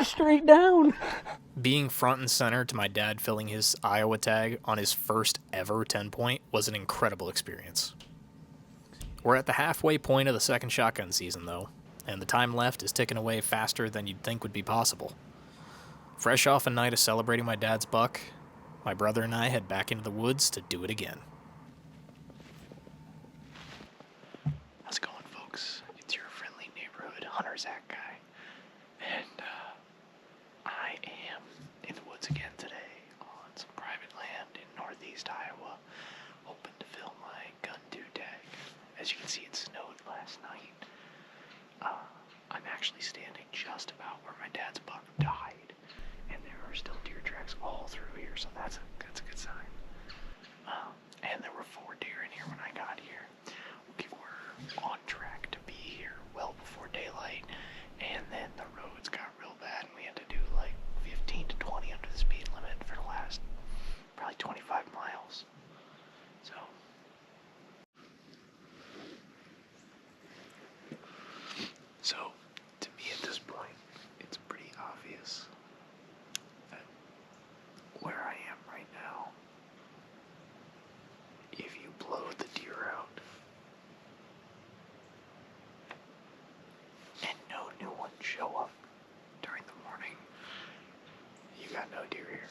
straight down. Being front and center to my dad filling his Iowa tag on his first ever 10-point was an incredible experience. We're at the halfway point of the second shotgun season, though, and the time left is ticking away faster than you'd think would be possible. Fresh off a night of celebrating my dad's buck, my brother and I head back into the woods to do it again. How's it going, folks? It's your friendly neighborhood hunter Zach guy, and I am in the woods again today on some private land in northeast Iowa, hoping to fill my gun-2 tag. As you can see, it snowed last night. I'm actually standing just about where my dad's buck died, and there are still deer tracks all through here, so that's a good sign. And there were 4 deer in here when I got here. We were on track to be here well before daylight, and then the roads got real bad, and we had to do like 15 to 20 under the speed limit for the last probably 25 miles. So, to me at this point, it's pretty obvious that where I am right now, if you blow the deer out and no new ones show up during the morning, you got no deer here.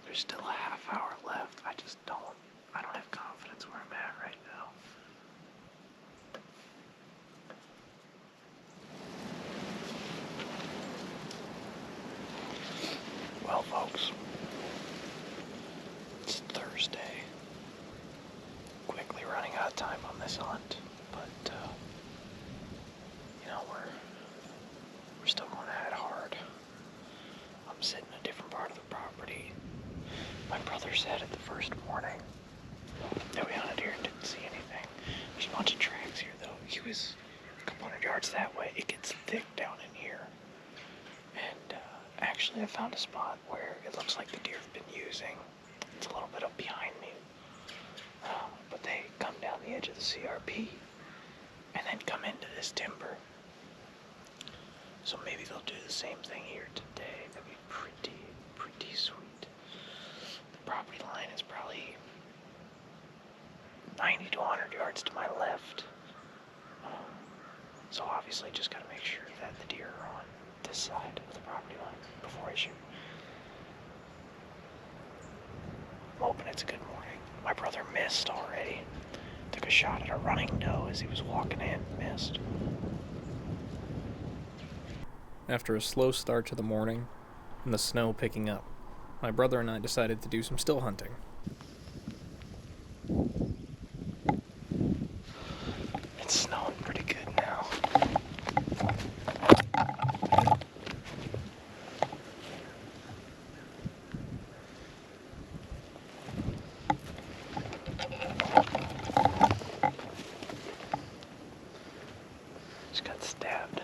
There's still a half hour left. I don't have confidence where I'm at right now. Well, folks, it's Thursday. Quickly running out of time on this hunt, but we're still going at it hard. I'm sitting in a different part of the property. My brother said at the first morning that we hunted here and didn't see anything. There's a bunch of tracks here, though. He was a couple hundred yards that way. It gets thick down in here. And actually, I found a spot where it looks like the deer have been using. It's a little bit up behind me. But they come down the edge of the CRP and then come into this timber. So maybe they'll do the same thing here today. That'd be pretty sweet. The property line is probably 90 to 100 yards to my left. So obviously just gotta make sure that the deer are on this side of the property line before I shoot. I'm hoping it's a good morning. My brother missed already. Took a shot at a running doe as he was walking in, missed. After a slow start to the morning and the snow picking up, my brother and I decided to do some still hunting. It's snowing pretty good now. Just got stabbed.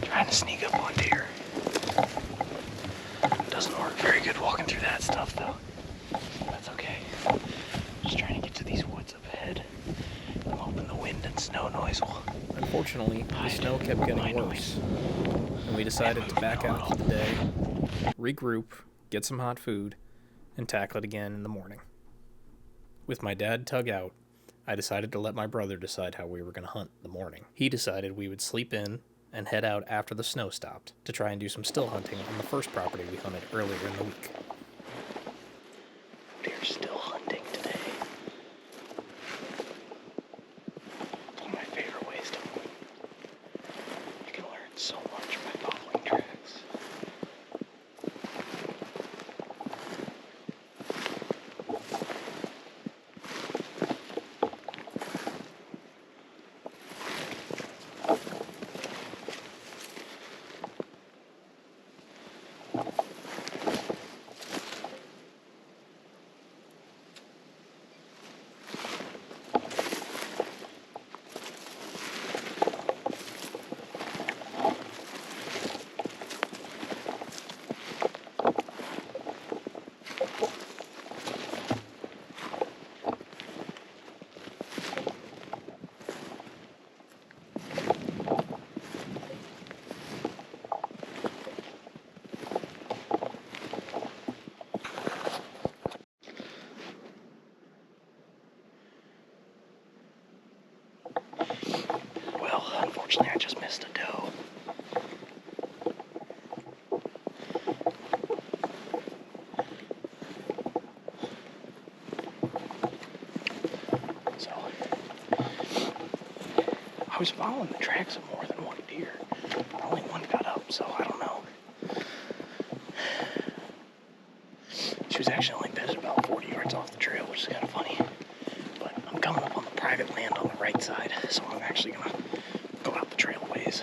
Trying to sneak up on deer. Doesn't work very good walking through that stuff, though. That's okay. Just trying to get to these woods up ahead. I'm hoping the wind and snow noise will... Unfortunately, the snow kept getting worse, and we decided to back out for the day, regroup, get some hot food, and tackle it again in the morning. With my dad tug out, I decided to let my brother decide how we were going to hunt in the morning. He decided we would sleep in and head out after the snow stopped to try and do some still hunting on the first property we hunted earlier in the week. Deer still hunting today. It's one of my favorite ways to hunt. You can learn so much by following tracks. Unfortunately, I just missed a doe. So, I was following the tracks of more than one deer. Only one got up, so I don't know. She was actually only bedded about 40 yards off the trail, which is kind of funny. But I'm coming up on the private land on the right side, so I'm actually going to go out the trail ways.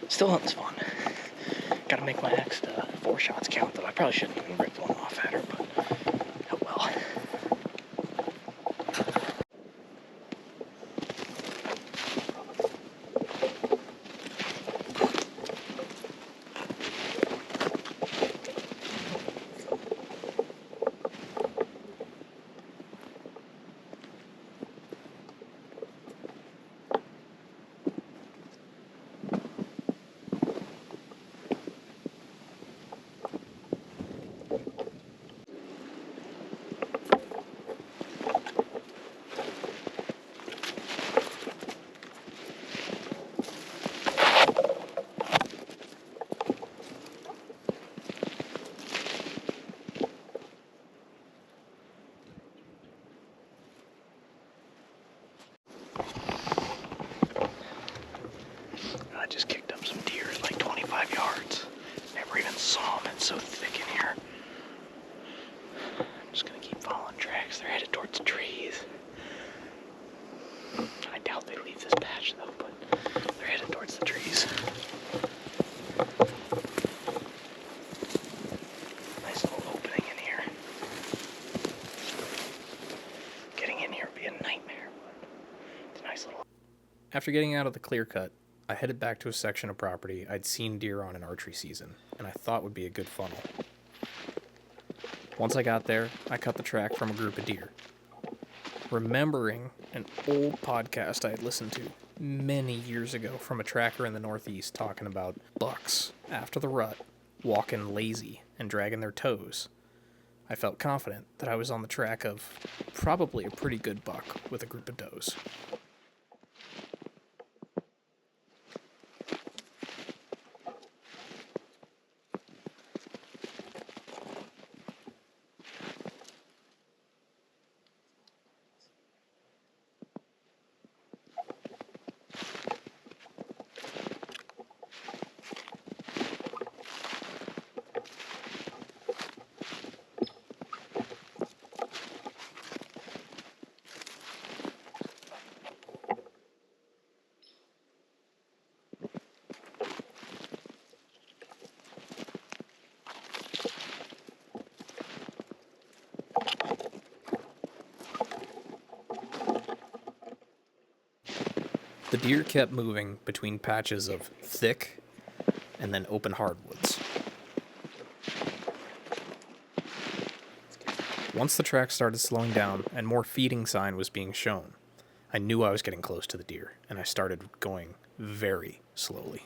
Still hunting's fun. Got to make my next 4 shots count, though. I probably shouldn't even rip one off at her, but oh well. I just kicked up some deer at like 25 yards. Never even saw them. It's so thick in here. I'm just gonna keep following tracks. They're headed towards the trees. I doubt they leave this patch though, but they're headed towards the trees. Nice little opening in here. Getting in here would be a nightmare, but it's a nice little... After getting out of the clear cut, I headed back to a section of property I'd seen deer on in archery season, and I thought would be a good funnel. Once I got there, I cut the track from a group of deer. Remembering an old podcast I had listened to many years ago from a tracker in the Northeast talking about bucks after the rut, walking lazy and dragging their toes, I felt confident that I was on the track of probably a pretty good buck with a group of does. The deer kept moving between patches of thick and then open hardwoods. Once the track started slowing down and more feeding sign was being shown, I knew I was getting close to the deer, and I started going very slowly.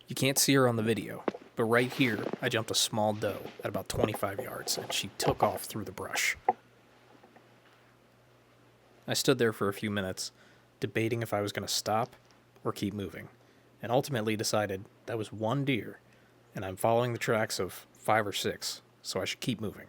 You can't see her on the video, but right here, I jumped a small doe at about 25 yards, and she took off through the brush. I stood there for a few minutes, debating if I was going to stop or keep moving, and ultimately decided that was one deer, and I'm following the tracks of 5 or 6, so I should keep moving.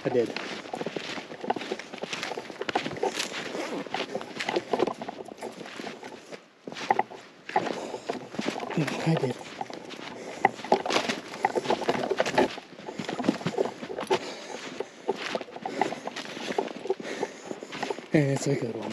I did. Yeah, I did. And it's a good one.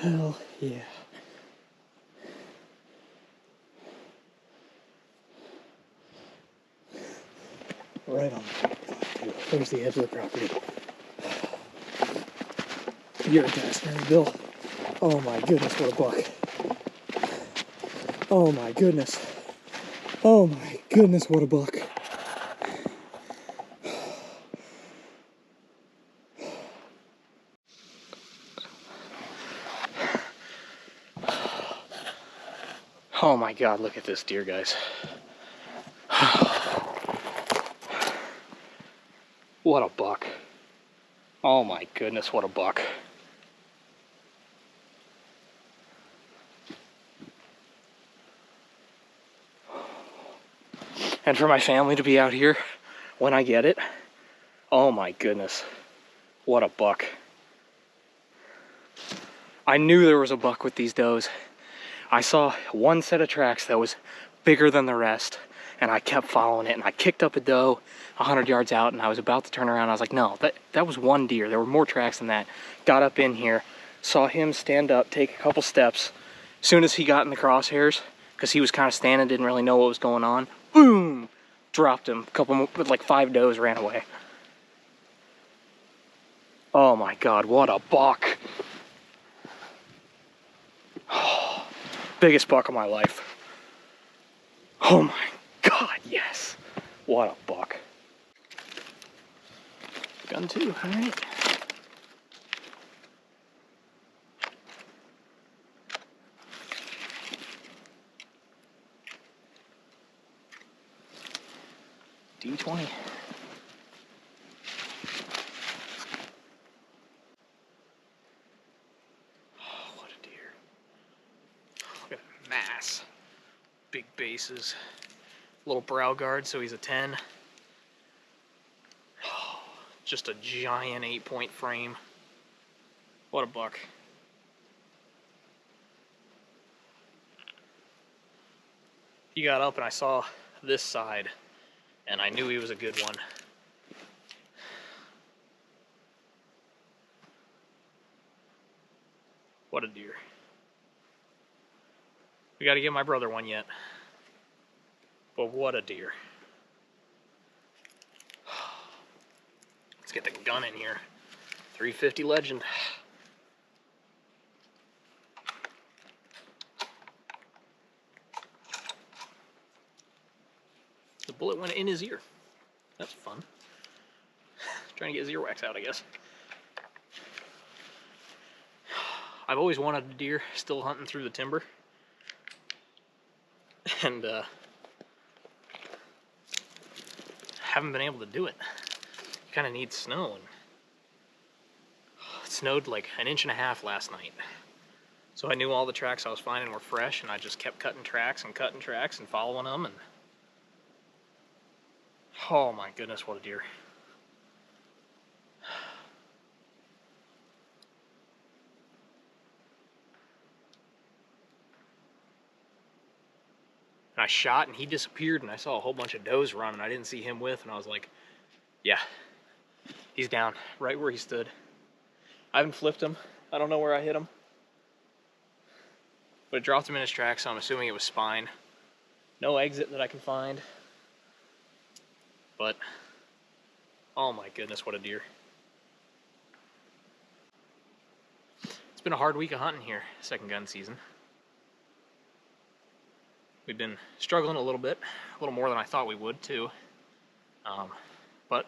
Hell yeah. Right on the property line, too. There's the edge of the property. You're a gas man, Bill. Oh my goodness, what a buck. Oh my goodness. Oh my goodness, what a buck. Oh my god, look at this deer, guys. What a buck. Oh my goodness, what a buck. And for my family to be out here when I get it, oh my goodness, what a buck. I knew there was a buck with these does. I saw one set of tracks that was bigger than the rest, and I kept following it, and I kicked up a doe 100 yards out, and I was about to turn around. I was like, no, that was one deer. There were more tracks than that. Got up in here, saw him stand up, take a couple steps. As soon as he got in the crosshairs, because he was kind of standing, didn't really know what was going on, boom, dropped him. A couple, like 5 does ran away. Oh my God, what a buck. Biggest buck of my life. Oh my God, yes. What a buck. Gun 2, all right. D20. Oh, what a deer. Look at that mass. Big bases. Little brow guard, so he's a 10. Oh, just a giant 8-point frame. What a buck. He got up and I saw this side, and I knew he was a good one. What a deer. We got to give my brother one yet. But what a deer. Let's get the gun in here. 350 Legend. The bullet went in his ear. That's fun. Trying to get his earwax out, I guess. I've always wanted a deer, still hunting through the timber. And haven't been able to do it. You kind of need snow. And it snowed like 1.5 inches last night. So I knew all the tracks I was finding were fresh, and I just kept cutting tracks and following them. And oh my goodness, what a deer. And I shot and he disappeared, and I saw a whole bunch of does running I didn't see him with, and I was like, yeah, he's down right where he stood. I haven't flipped him. I don't know where I hit him. But it dropped him in his tracks, so I'm assuming it was spine. No exit that I can find. But, oh my goodness, what a deer. It's been a hard week of hunting here, second gun season. We've been struggling a little bit, a little more than I thought we would too. But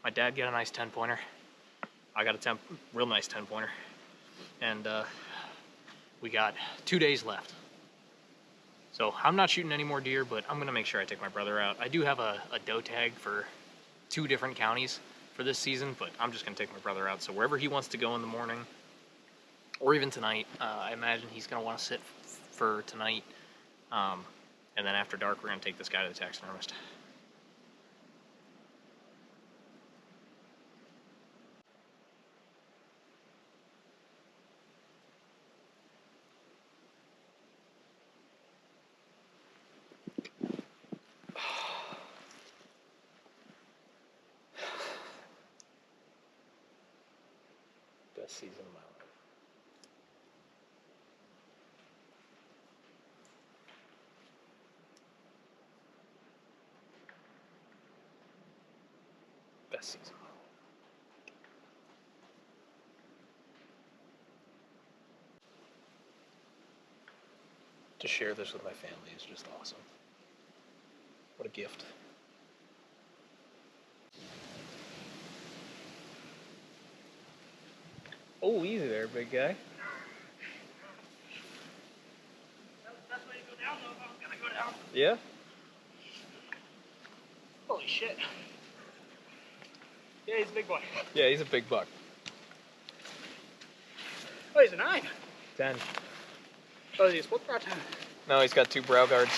my dad got a nice 10-pointer. I got a real nice 10-pointer. And we got 2 days left. So I'm not shooting any more deer, but I'm gonna make sure I take my brother out. I do have a doe tag for 2 different counties for this season, but I'm just gonna take my brother out. So wherever he wants to go in the morning, or even tonight, I imagine he's gonna want to sit for tonight. And then after dark, we're gonna take this guy to the taxidermist. Best season of my life. Best season of my life. To share this with my family is just awesome. What a gift. Oh, easy there, big guy. That's the best way to go down, though, if I'm gonna go down. Yeah? Holy shit. Yeah, he's a big boy. Yeah, he's a big buck. Oh, he's a 9. 10. Oh, is he a split brow 10? No, he's got 2 brow guards.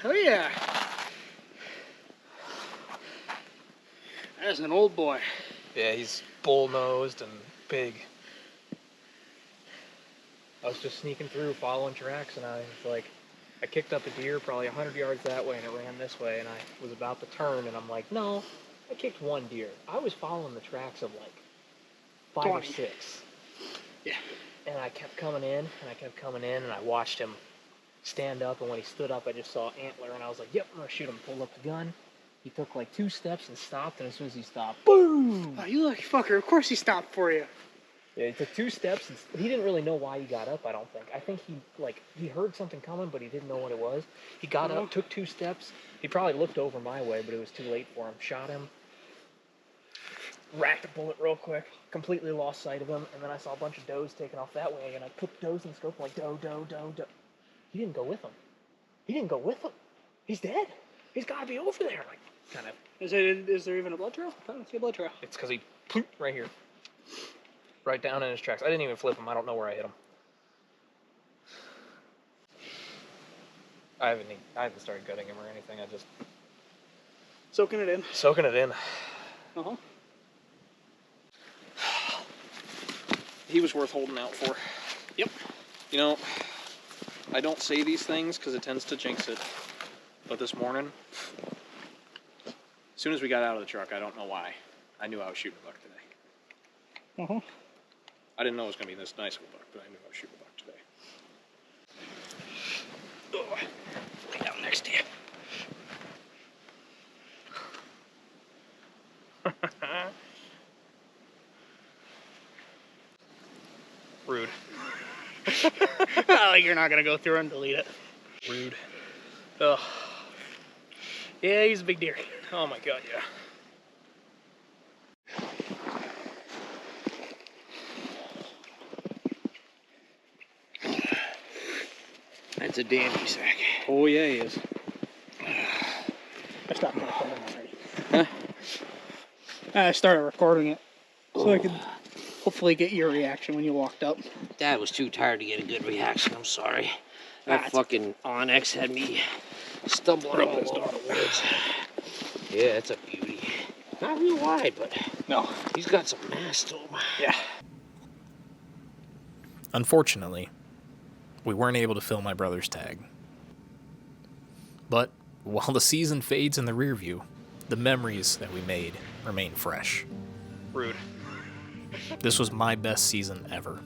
Oh, yeah. That's an old boy. Yeah, he's bull-nosed and big. I was just sneaking through, following tracks, and I was like, I kicked up a deer probably 100 yards that way, and it ran this way, and I was about to turn, and I'm like, no, I kicked 1 deer. I was following the tracks of like 5 or 20. 6. Yeah. And I kept coming in, and I kept coming in, and I watched him stand up, and when he stood up, I just saw antler, and I was like, yep, I'm gonna shoot him. Pulled up the gun. He took like 2 steps and stopped, and as soon as he stopped, boom! Oh, you lucky fucker. Of course he stopped for you. Yeah, he took 2 steps, and he didn't really know why he got up, I don't think. I think he heard something coming, but he didn't know what it was. He got up, took 2 steps. He probably looked over my way, but it was too late for him. Shot him. Racked a bullet real quick. Completely lost sight of him, and then I saw a bunch of does taking off that way, and I put does in the scope, like, doe, doe, doe, doe. He didn't go with him. He didn't go with him. He's dead. He's got to be over there. Like, kind of. Is there even a blood trail? I don't see a blood trail. It's because he plooped right here. Right down in his tracks. I didn't even flip him. I don't know where I hit him. I haven't started gutting him or anything. I just Soaking it in. soaking it in. Uh-huh. He was worth holding out for. Yep. You know, I don't say these things because it tends to jinx it. But this morning, as soon as we got out of the truck, I don't know why, I knew I was shooting a buck today. Uh-huh. I didn't know it was going to be this nice of a buck, but I knew I was shooting a buck today. Oh, lay down next to you. Rude. Oh, you're not gonna go through and delete it. Rude. Ugh. Yeah, he's a big deer. Oh my god, yeah. That's a dandy sack. Oh yeah, he is. I stopped recording already. Huh? I started recording it so I could hopefully get your reaction when you walked up. Dad was too tired to get a good reaction. I'm sorry. That fucking Onyx had me stumbling all over the woods. Yeah, it's a beauty. Not real wide, but No. he's got some mass to him. Yeah. Unfortunately, we weren't able to fill my brother's tag. But while the season fades in the rear view, the memories that we made remain fresh. Rude. This was my best season ever.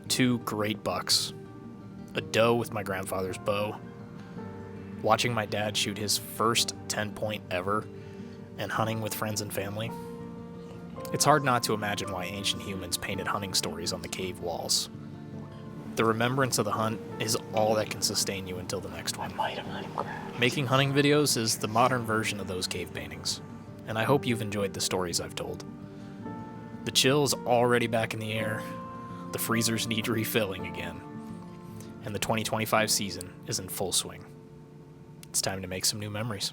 2 great bucks. A doe with my grandfather's bow. Watching my dad shoot his first 10-point ever, and hunting with friends and family. It's hard not to imagine why ancient humans painted hunting stories on the cave walls. The remembrance of the hunt is all that can sustain you until the next one. Making hunting videos is the modern version of those cave paintings, and I hope you've enjoyed the stories I've told. The chill is already back in the air, the freezers need refilling again, and the 2025 season is in full swing. It's time to make some new memories.